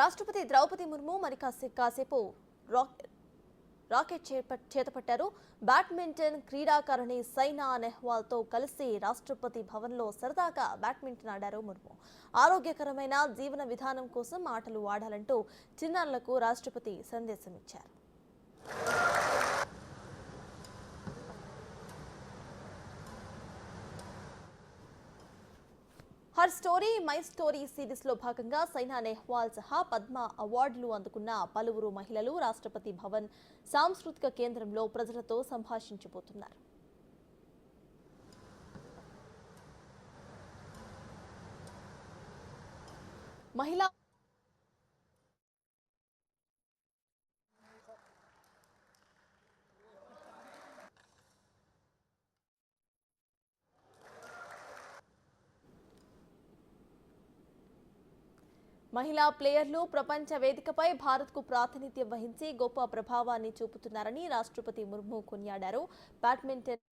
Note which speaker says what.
Speaker 1: రాష్ట్రపతి ద్రౌపది ముర్ము మరి కాసేపు రాకెట్ చేతపట్టారు. బ్యాడ్మింటన్ క్రీడాకారిణి సైనా నెహ్వాల్తో కలిసి రాష్ట్రపతి భవన్లో సరదాగా బ్యాడ్మింటన్ ఆడారు ముర్ము. ఆరోగ్యకరమైన జీవన విధానం కోసం ఆటలు ఆడాలంటూ చిన్నారులకు రాష్ట్రపతి సందేశం ఇచ్చారు. Her story my story series లో భాగంగా సైనా నెహ్వాల్ సహా పద్మ అవార్డులు అందుకున్న పలువురు మహిళలు రాష్ట్రపతి భవన్ సాంస్కృతిక కేంద్రంలో ప్రజలతో సంభాషించబోతున్నారు. మహిళా ప్లేయర్లు ప్రపంచ వేదికపై భారత్కు ప్రాతినిధ్యం వహించి గొప్ప ప్రభావాన్ని చూపుతున్నారని రాష్ట్రపతి ముర్ము కొనియాడారు. బ్యాడ్మింటన్